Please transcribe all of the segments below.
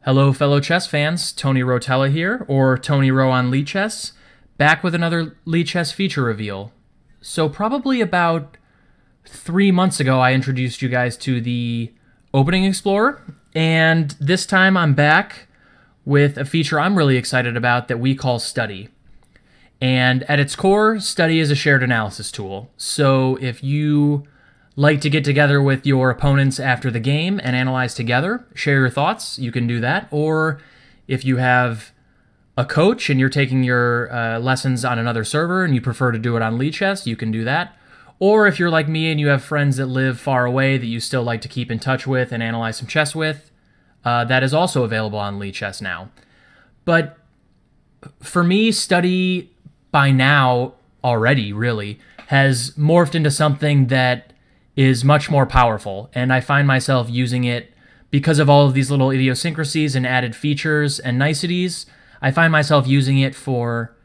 Hello, fellow chess fans. Tony Rotella here, or Tony Ro on Lichess, back with another Lichess feature reveal. So probably about 3 months ago, I introduced you guys to the Opening Explorer, and this time I'm back with a feature I'm really excited about that we call Study. And at its core, Study is a shared analysis tool. So if you like to get together with your opponents after the game and analyze together, share your thoughts, you can do that. Or if you have a coach and you're taking your lessons on another server and you prefer to do it on Lichess, you can do that. Or if you're like me and you have friends that live far away that you still like to keep in touch with and analyze some chess with, that is also available on Lichess now. But for me, Study by now already really has morphed into something that is much more powerful, and I find myself using it because of all of these little idiosyncrasies and added features and niceties. I find myself using it for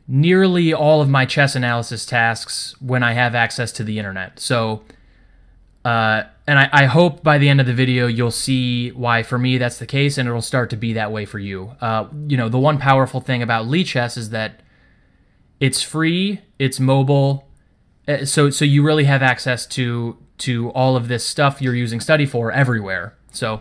nearly all of my chess analysis tasks when I have access to the internet. So, and I hope by the end of the video you'll see why for me that's the case, and it'll start to be that way for you. You know, the one powerful thing about Lichess is that it's free, it's mobile. So you really have access to all of this stuff you're using Study for everywhere. So,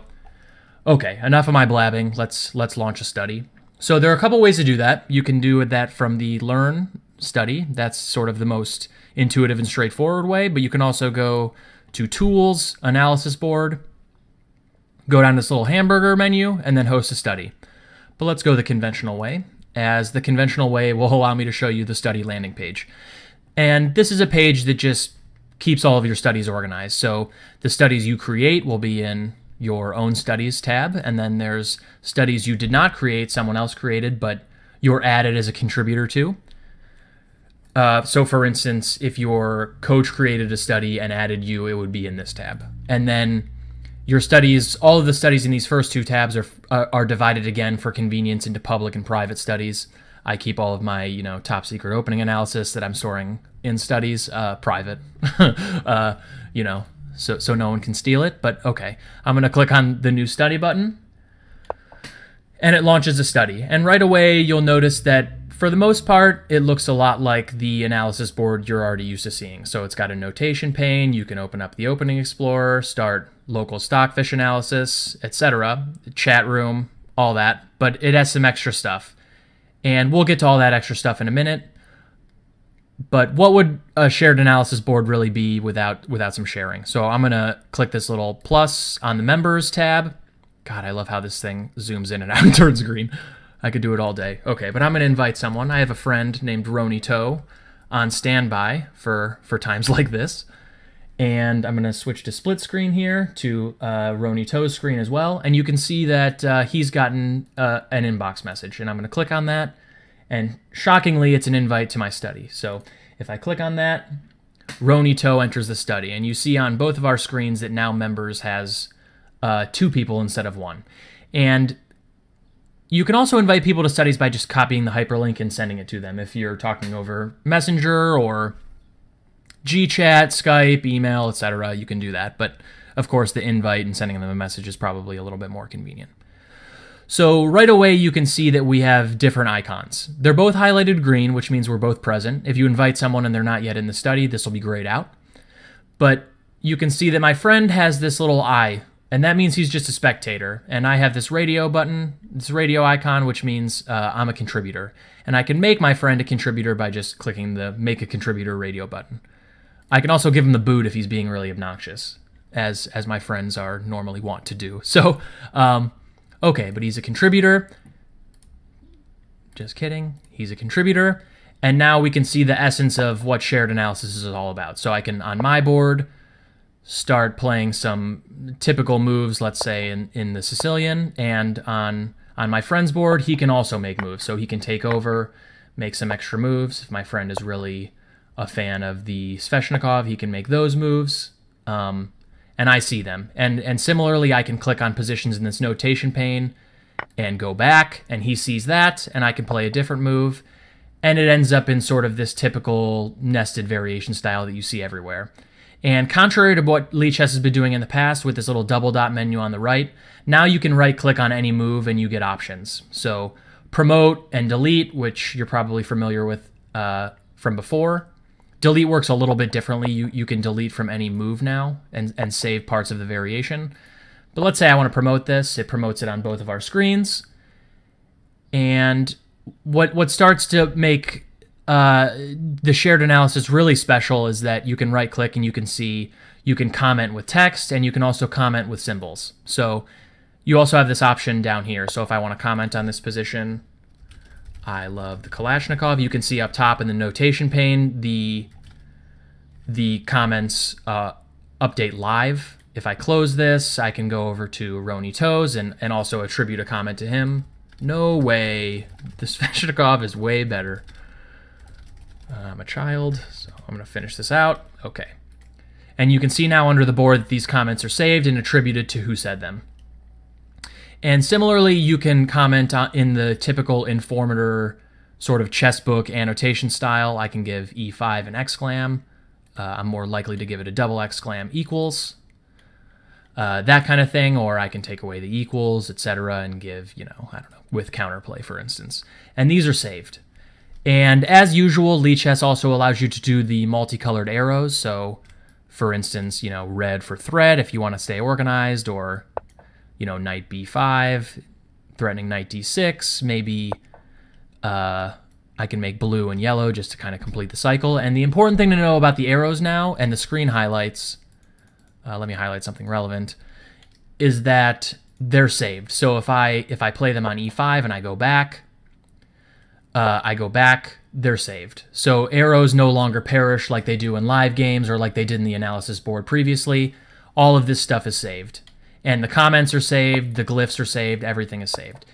okay, enough of my blabbing. Let's launch a study. So there are a couple ways to do that. You can do that from the Learn Study. That's sort of the most intuitive and straightforward way. But you can also go to Tools, Analysis Board, go down this little hamburger menu, and then Host a Study. But let's go the conventional way, as the conventional way will allow me to show you the Study landing page. And this is a page that just keeps all of your studies organized. So the studies you create will be in your own studies tab, and then there's studies you did not create, someone else created, but you're added as a contributor to. So for instance, if your coach created a study and added you, it would be in this tab. And then your studies, all of the studies in these first two tabs are divided again for convenience into public and private studies. I keep all of my, top secret opening analysis that I'm storing in studies private, so no one can steal it. But okay, I'm going to click on the new study button, and it launches a study. And right away, you'll notice that for the most part, it looks a lot like the analysis board you're already used to seeing. So it's got a notation pane. You can open up the Opening Explorer, start local stockfish analysis, etc., chat room, all that. But it has some extra stuff. And we'll get to all that extra stuff in a minute. But what would a shared analysis board really be without some sharing? So I'm going to click this little plus on the Members tab. God, I love how this thing zooms in and out and turns green. I could do it all day. Okay, but I'm going to invite someone. I have a friend named Rotella on standby for times like this. And I'm going to switch to split screen here to Rotella's screen as well. And you can see that he's gotten an inbox message. And I'm going to click on that. And shockingly, it's an invite to my study. So if I click on that, Rotella enters the study. And you see on both of our screens that now Members has 2 people instead of 1. And you can also invite people to studies by just copying the hyperlink and sending it to them. If you're talking over Messenger or GChat, Skype, email, etc., you can do that. But of course, the invite and sending them a message is probably a little bit more convenient. So right away, you can see that we have different icons. They're both highlighted green, which means we're both present. If you invite someone and they're not yet in the study, this will be grayed out. But you can see that my friend has this little eye, and that means he's just a spectator. And I have this radio button, this radio icon, which means I'm a contributor. And I can make my friend a contributor by just clicking the Make a Contributor radio button. I can also give him the boot if he's being really obnoxious, as my friends are normally wont to do. So, okay, but he's a contributor. Just kidding. He's a contributor. And now we can see the essence of what shared analysis is all about. So I can, on my board, start playing some typical moves, let's say, in the Sicilian. And on my friend's board, he can also make moves. So he can take over, make some extra moves. If my friend is really a fan of the Sveshnikov, he can make those moves, and I see them. And similarly, I can click on positions in this notation pane and go back, and he sees that, and I can play a different move, and it ends up in sort of this typical nested variation style that you see everywhere. And contrary to what Lichess has been doing in the past with this little double dot menu on the right, now you can right-click on any move and you get options. So promote and delete, which you're probably familiar with from before. Delete works a little bit differently. You can delete from any move now and save parts of the variation. But let's say I want to promote this. It promotes it on both of our screens. And what starts to make the shared analysis really special is that you can right-click and you can comment with text, and you can also comment with symbols. So you also have this option down here. So if I want to comment on this position, I love the Kalashnikov, you can see up top in the notation pane the comments update live. If I close this, I can go over to Roni Toes and also attribute a comment to him. No way. The Sveshnikov is way better. I'm a child, so I'm going to finish this out. Okay. And you can see now under the board that these comments are saved and attributed to who said them. And similarly, you can comment in the typical Informator sort of chess book annotation style. I can give E5 an exclam. I'm more likely to give it a double exclam equals. That kind of thing, or I can take away the equals, etc., and give, I don't know, with counterplay, for instance. And these are saved. And as usual, Lichess also allows you to do the multicolored arrows. So, for instance, red for thread if you want to stay organized, or, knight b5, threatening knight d6. Maybe I can make blue and yellow just to kind of complete the cycle. And the important thing to know about the arrows now and the screen highlights, let me highlight something relevant, is that they're saved. So if I play them on e5 and I go back, they're saved. So arrows no longer perish like they do in live games or like they did in the analysis board previously. All of this stuff is saved. And the comments are saved, the glyphs are saved, everything is saved.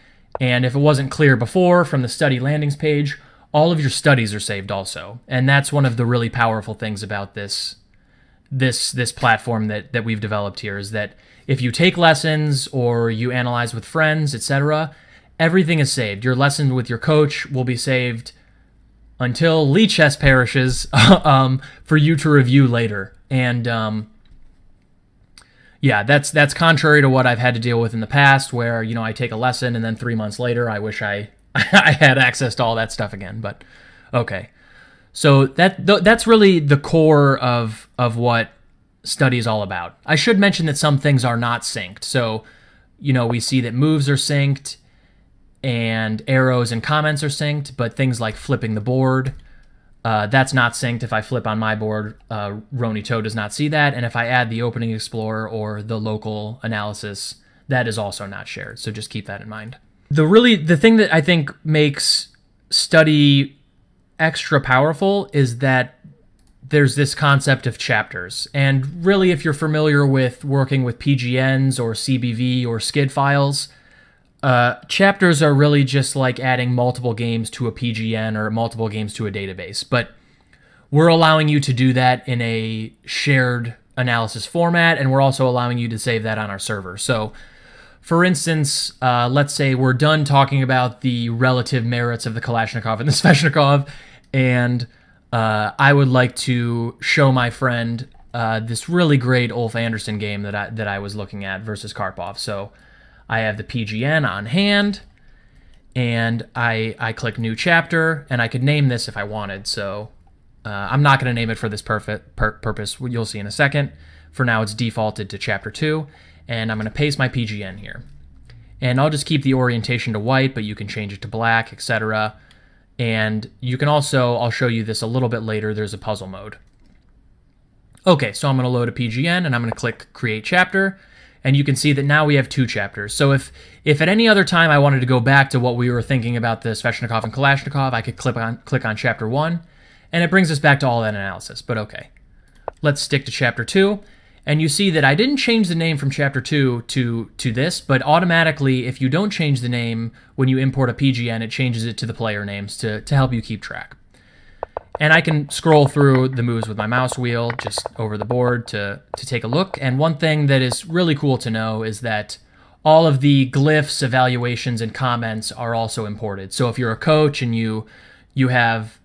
And if it wasn't clear before from the study landings page, all of your studies are saved also. And that's one of the really powerful things about this platform that we've developed here, is that if you take lessons or you analyze with friends, etc., everything is saved. Your lesson with your coach will be saved until Lichess perishes for you to review later. And yeah, that's contrary to what I've had to deal with in the past, where I take a lesson and then 3 months later I wish I had access to all that stuff again. But okay, so that's really the core of what study is all about. I should mention that some things are not synced. So we see that moves are synced and arrows and comments are synced, but things like flipping the board, that's not synced. If I flip on my board, Roni Toe does not see that. And if I add the opening explorer or the local analysis, that is also not shared. So just keep that in mind. The thing that I think makes study extra powerful is that there's this concept of chapters. And really, if you're familiar with working with PGNs or CBV or SCID files, chapters are really just like adding multiple games to a PGN or multiple games to a database. But we're allowing you to do that in a shared analysis format, and we're also allowing you to save that on our server. So, for instance, let's say we're done talking about the relative merits of the Kalashnikov and the Sveshnikov, and I would like to show my friend this really great Ulf Andersson game that I was looking at versus Karpov. So I have the PGN on hand, and I click New Chapter, and I could name this if I wanted. So I'm not going to name it for this purpose. You'll see in a second. For now, it's defaulted to Chapter 2, and I'm going to paste my PGN here. And I'll just keep the orientation to white, but you can change it to black, etc. And you can also, I'll show you this a little bit later, there's a puzzle mode. Okay, so I'm going to load a PGN, and I'm going to click Create Chapter. And you can see that now we have 2 chapters. So if at any other time I wanted to go back to what we were thinking about the Sveshnikov and Kalashnikov, I could click on Chapter 1, and it brings us back to all that analysis. But okay, let's stick to Chapter 2. And you see that I didn't change the name from Chapter 2 to this, but automatically, if you don't change the name when you import a PGN, it changes it to the player names to help you keep track. And I can scroll through the moves with my mouse wheel just over the board to take a look. And one thing that is really cool to know is that all of the glyphs, evaluations, and comments are also imported. So if you're a coach and you have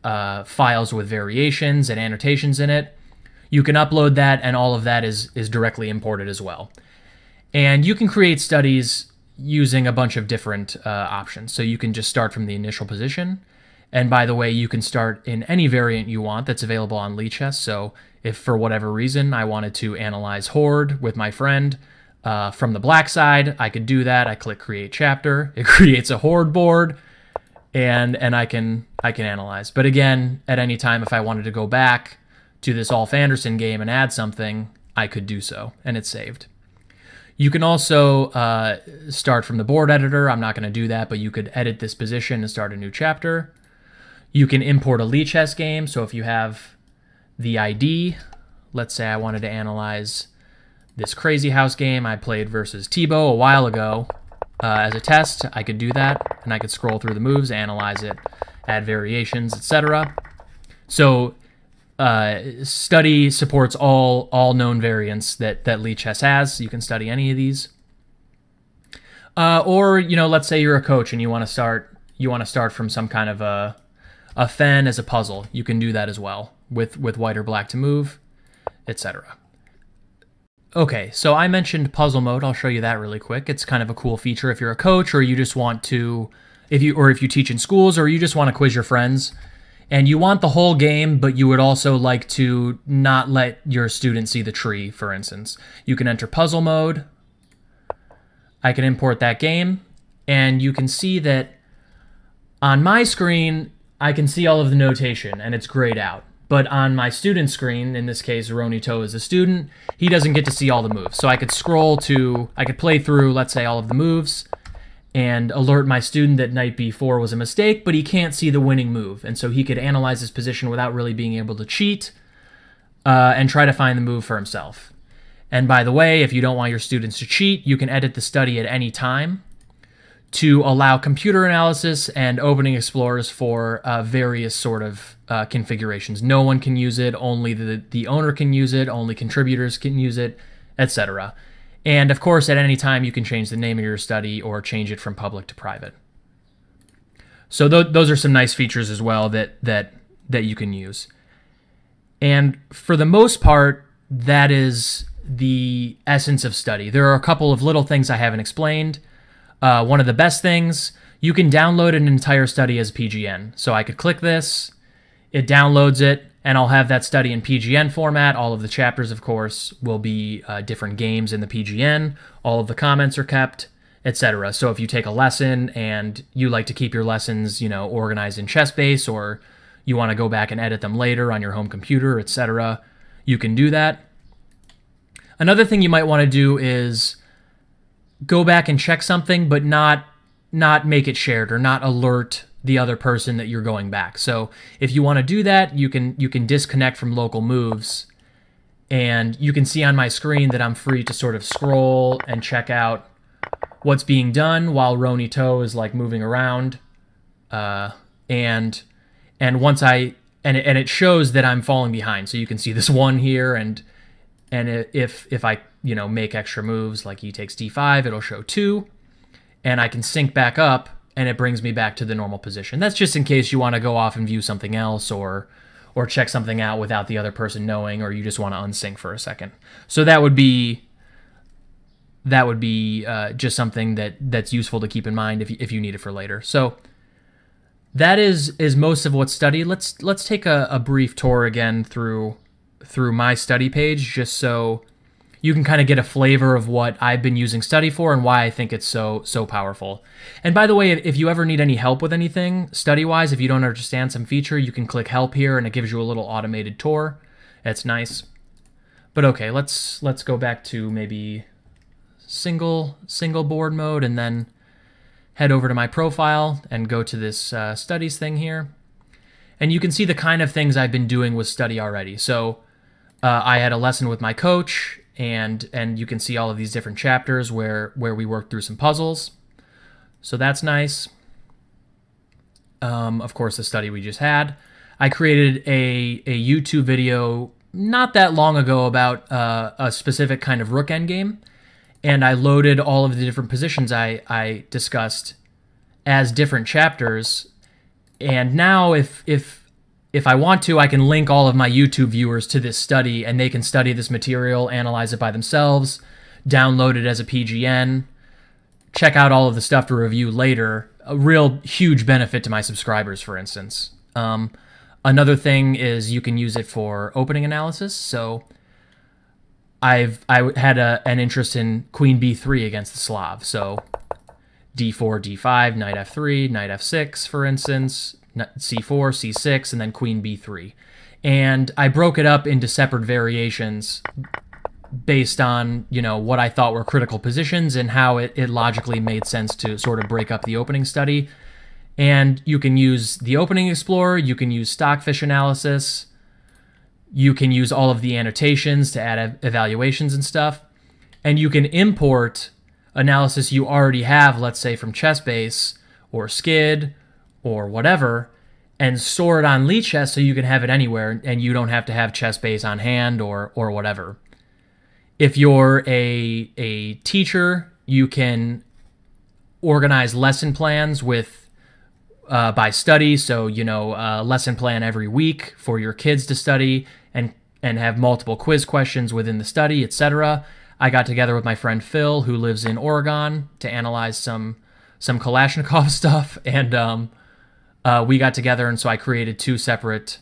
files with variations and annotations in it, You can upload that, and all of that is directly imported as well. And you can create studies using a bunch of different options. So you can just start from the initial position. And by the way, you can start in any variant you want that's available on Lichess. So if for whatever reason I wanted to analyze Horde with my friend from the black side, I could do that. I click Create Chapter. It creates a Horde board, and I can analyze. But again, at any time, if I wanted to go back to this Ulf Anderson game and add something, I could do so, and it's saved. You can also start from the board editor. I'm not going to do that, but you could edit this position and start a new chapter. You can import a Lichess game. So if you have the ID, let's say I wanted to analyze this Crazy House game I played versus Tebow a while ago as a test, I could do that, and I could scroll through the moves, analyze it, add variations, etc. So Study supports all known variants that Lichess has. You can study any of these. Or let's say you're a coach and you want to start from some kind of a fen as a puzzle. You can do that as well with white or black to move, etc. Okay, so I mentioned puzzle mode. I'll show you that really quick. It's kind of a cool feature if you're a coach, or you just want to, if you teach in schools, or you just want to quiz your friends. And you want the whole game, but you would also like to not let your student see the tree, for instance. You can enter puzzle mode. I can import that game, and you can see that on my screen, I can see all of the notation, and it's grayed out. But on my student screen, in this case, Ronito is a student, he doesn't get to see all the moves. So I could I could play through, let's say, all of the moves, and alert my student that knight b4 was a mistake, but he can't see the winning move. And so he could analyze his position without really being able to cheat and try to find the move for himself. And by the way, if you don't want your students to cheat, you can edit the study at any time to allow computer analysis and opening explorers for various sort of configurations. No one can use it, only the owner can use it, only contributors can use it, etc. And of course, at any time, you can change the name of your study or change it from public to private. So those are some nice features as well that you can use. And for the most part, that is the essence of study. There are a couple of little things I haven't explained. One of the best things, you can download an entire study as PGN. So I could click this, it downloads it, and I'll have that study in PGN format. All of the chapters, of course, will be different games in the PGN. All of the comments are kept, etc. So if you take a lesson and you like to keep your lessons, organized in ChessBase, or you want to go back and edit them later on your home computer, etc., you can do that. Another thing you might want to do is go back and check something, but not make it shared or not alert the other person that you're going back. So if you want to do that, you can disconnect from local moves, and you can see on my screen that I'm free to sort of scroll and check out what's being done while Ronito is like moving around, and once it shows that I'm falling behind. So you can see this one here, and if I make extra moves like he takes d5, it'll show 2, and I can sync back up, and it brings me back to the normal position. That's just in case you want to go off and view something else, or check something out without the other person knowing, or you just want to unsync for a second. So that would be just something that's useful to keep in mind if you need it for later. So that is most of what's studied. Let's take a brief tour again through my study page, just so you can kind of get a flavor of what I've been using Study for and why I think it's so powerful. And by the way, if you ever need any help with anything study-wise, if you don't understand some feature, you can click Help here, and it gives you a little automated tour. It's nice. But okay, let's go back to maybe single board mode, and then head over to my profile and go to this studies thing here. And you can see the kind of things I've been doing with Study already. So I had a lesson with my coach, and you can see all of these different chapters where we worked through some puzzles. So that's nice. Of course, the study we just had. I created a YouTube video not that long ago about a specific kind of rook endgame, and I loaded all of the different positions I discussed as different chapters. And now if if I want to, I can link all of my YouTube viewers to this study, and they can study this material, analyze it by themselves, download it as a PGN, check out all of the stuff to review later. A real huge benefit to my subscribers, for instance. Another thing is you can use it for opening analysis. So I had an interest in Queen B3 against the Slav. So D4, D5, Knight F3, Knight F6, for instance, C4, C6, and then Queen B3. And I broke it up into separate variations based on, you know, what I thought were critical positions and how it logically made sense to sort of break up the opening study. And you can use the Opening Explorer, you can use Stockfish analysis, you can use all of the annotations to add evaluations and stuff, and you can import analysis you already have, let's say from ChessBase or Skid or whatever, and store it on Lichess so you can have it anywhere and you don't have to have ChessBase on hand or whatever. If you're a teacher, you can organize lesson plans with by study, so you know, lesson plan every week for your kids to study and have multiple quiz questions within the study, etc. I got together with my friend Phil, who lives in Oregon, to analyze some Kalashnikov stuff, and we got together, and so I created 2 separate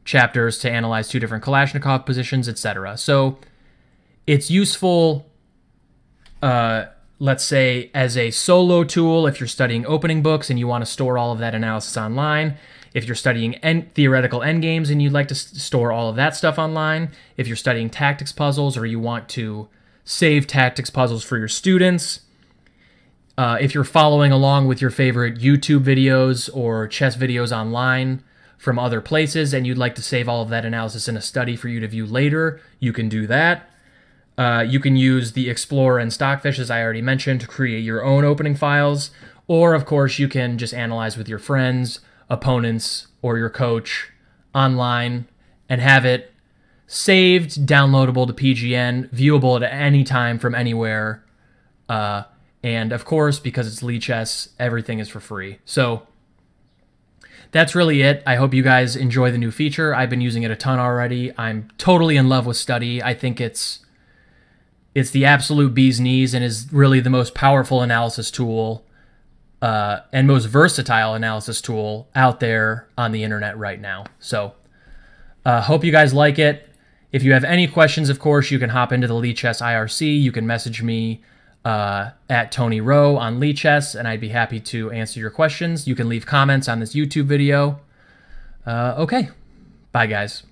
chapters to analyze 2 different Kalashnikov positions, etc. So it's useful, let's say, as a solo tool if you're studying opening books and you want to store all of that analysis online. If you're studying theoretical endgames and you'd like to store all of that stuff online. If you're studying tactics puzzles or you want to save tactics puzzles for your students. If you're following along with your favorite YouTube videos or chess videos online from other places and you'd like to save all of that analysis in a study for you to view later, you can do that. You can use the Explorer and Stockfish, as I already mentioned, to create your own opening files. Or, of course, you can just analyze with your friends, opponents, or your coach online and have it saved, downloadable to PGN, viewable at any time from anywhere. And, of course, because it's Lichess, everything is for free. So that's really it. I hope you guys enjoy the new feature. I've been using it a ton already. I'm totally in love with Study. I think it's the absolute bee's knees and is really the most powerful analysis tool and most versatile analysis tool out there on the internet right now. So hope you guys like it. If you have any questions, of course, you can hop into the Lichess IRC. You can message me at Tony Rowe on Lichess, and I'd be happy to answer your questions. You can leave comments on this YouTube video. Okay. Bye, guys.